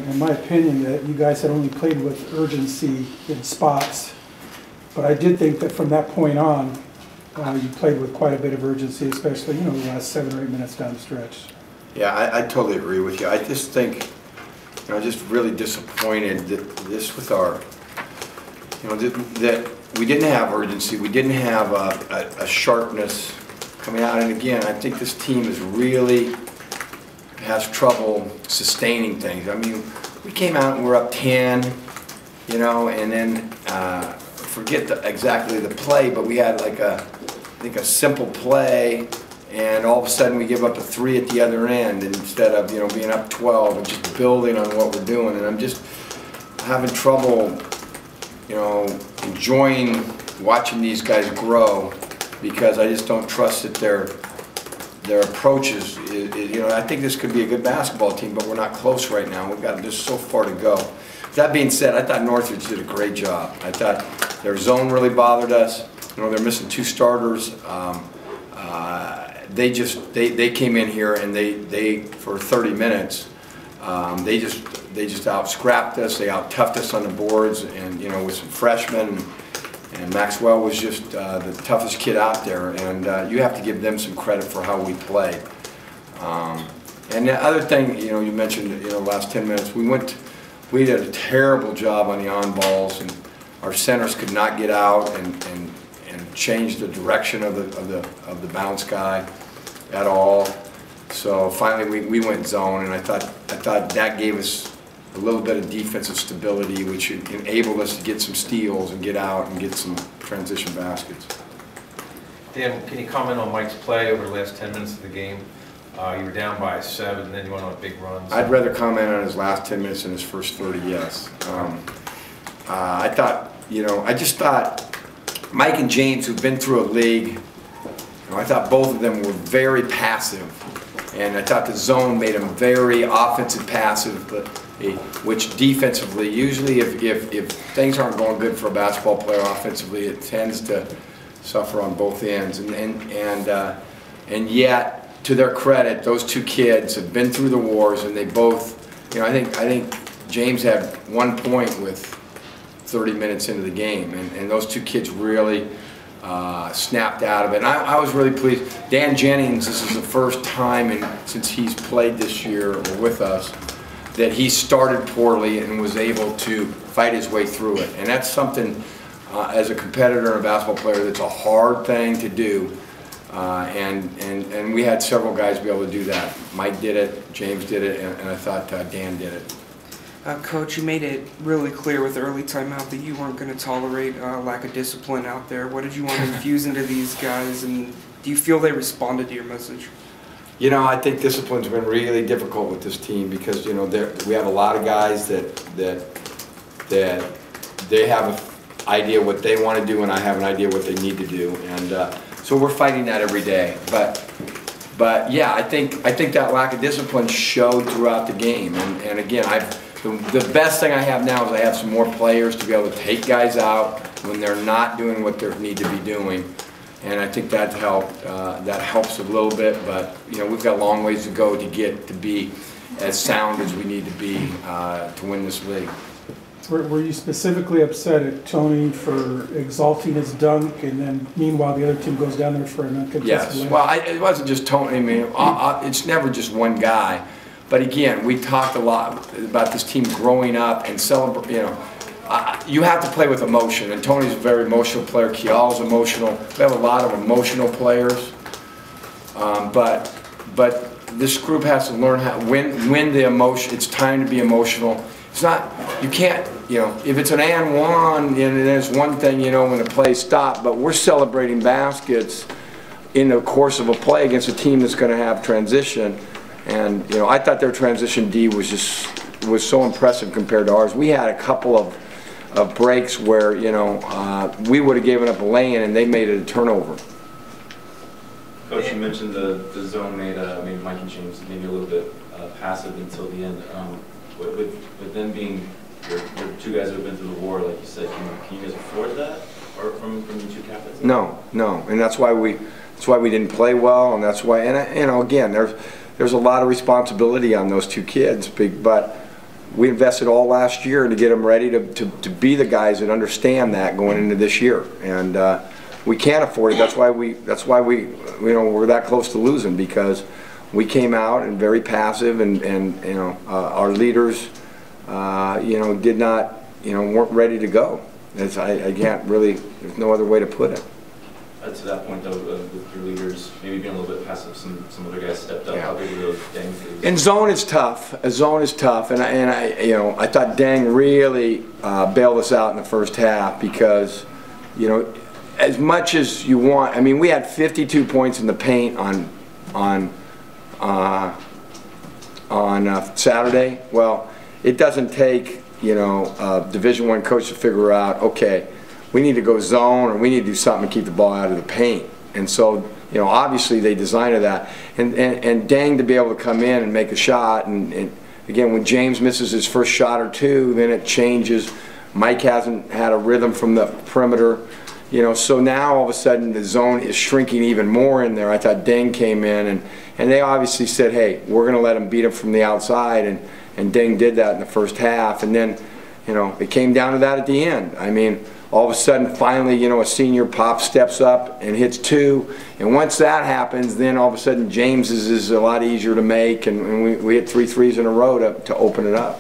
in my opinion, that you guys had only played with urgency in spots. But I did think that from that point on, you played with quite a bit of urgency, especially, the last 7 or 8 minutes down the stretch. Yeah, I totally agree with you. I just think, I'm just really disappointed that this with our, that we didn't have urgency, we didn't have a sharpness coming out. And again, I think this team is really has trouble sustaining things. I mean, we came out and we're up 10, and then forget exactly the play, but we had like I think a simple play, and all of a sudden we give up a 3 at the other end instead of being up 12 and just building on what we're doing. And I'm just having trouble enjoying watching these guys grow, because I just don't trust that their approaches. I think this could be a good basketball team, but we're not close right now. We've got just so far to go. That being said, I thought Northridge did a great job. I thought their zone really bothered us. They're missing 2 starters. They came in here and they for 30 minutes they just out-scrapped us. They out-toughed us on the boards, and with some freshmen, and Maxwell was just the toughest kid out there, and you have to give them some credit for how we played. And the other thing, you mentioned, last 10 minutes, we did a terrible job on the on-balls, and our centers could not get out and change the direction of the bounce guy at all. So finally we went zone, and I thought that gave us a little bit of defensive stability, which enabled us to get some steals and get out and get some transition baskets. Dan, can you comment on Mike's play over the last 10 minutes of the game? You were down by 7, and then you went on big runs. I'd rather comment on his last 10 minutes than his first 30, yes. I thought, I just thought Mike and James, who've been through a league, I thought both of them were very passive. And I thought the zone made them very offensive passive, but which defensively, usually if things aren't going good for a basketball player offensively, it tends to suffer on both ends. And yet, to their credit, those 2 kids have been through the wars, and they both, I think James had 1 point with 30 minutes into the game, and those 2 kids really snapped out of it. And I was really pleased. Dan Jennings, this is the first time since he's played this year with us that he started poorly and was able to fight his way through it. And that's something, as a competitor and a basketball player, that's a hard thing to do. And we had several guys be able to do that. Mike did it, James did it, and I thought Dan did it. Coach, you made it really clear with the early timeout that you weren't going to tolerate lack of discipline out there. What did you want to infuse into these guys, and do you feel they responded to your message? I think discipline's been really difficult with this team, because we have a lot of guys that they have an idea what they want to do, and I have an idea what they need to do, and so we're fighting that every day. But yeah, I think that lack of discipline showed throughout the game, and again, the best thing I have now is I have some more players to be able to take guys out when they're not doing what they need to be doing, and I think that helps a little bit. But we've got a long ways to go to get to be as sound as we need to be to win this league. Were you specifically upset at Tony for exalting his dunk, and then meanwhile the other team goes down there for an uncontested Yes. layup? Well, it wasn't just Tony. I mean, it's never just one guy. But again, we talked a lot about this team growing up and celebrate. You have to play with emotion, and Tony's a very emotional player. Kial's emotional. We have a lot of emotional players, but this group has to learn how when the emotion. It's time to be emotional. It's not. You can't. If it's an and one, and there's one thing. When the play stopped, but we're celebrating baskets in the course of a play against a team that's going to have transition. And I thought their transition D was so impressive compared to ours. We had a couple of breaks where we would have given up a lay-in and they made it a turnover. Coach, you mentioned the zone made Mike and James maybe a little bit passive until the end. With them being your 2 guys who have been through the war, like you said, can you guys afford that, or from the 2 captains? No, and that's why we didn't play well, and that's why. And again, there's a lot of responsibility on those 2 kids, but we invested all last year to get them ready to be the guys that understand that going into this year, and we can't afford it. That's why we you know, we're that close to losing, because we came out and very passive, and you know, our leaders you know, did not, you know, weren't ready to go. I can't really, there's no other way to put it. To that point, though, with your leaders maybe being a little bit passive, some other guys stepped up. Yeah. How big were those Dang dudes? And zone is tough. A zone is tough, and I you know, I thought Dang really bailed us out in the first half, because, you know, as much as you want, I mean, we had 52 points in the paint on Saturday. Well, it doesn't take, you know, a Division I coach to figure out, okay, we need to go zone, or we need to do something to keep the ball out of the paint. And so, you know, obviously they designed that. And Dang to be able to come in and make a shot, and again, when James misses his first shot or two, then it changes. Mike hasn't had a rhythm from the perimeter, you know, so now all of a sudden the zone is shrinking even more in there. I thought Dang came in, and they obviously said, hey, we're going to let him beat him from the outside, and Dang did that in the first half. And then, you know, it came down to that at the end. I mean, all of a sudden, finally, you know, a senior pop steps up and hits two, and once that happens, then all of a sudden James's is a lot easier to make, and we hit 3 threes in a row to open it up.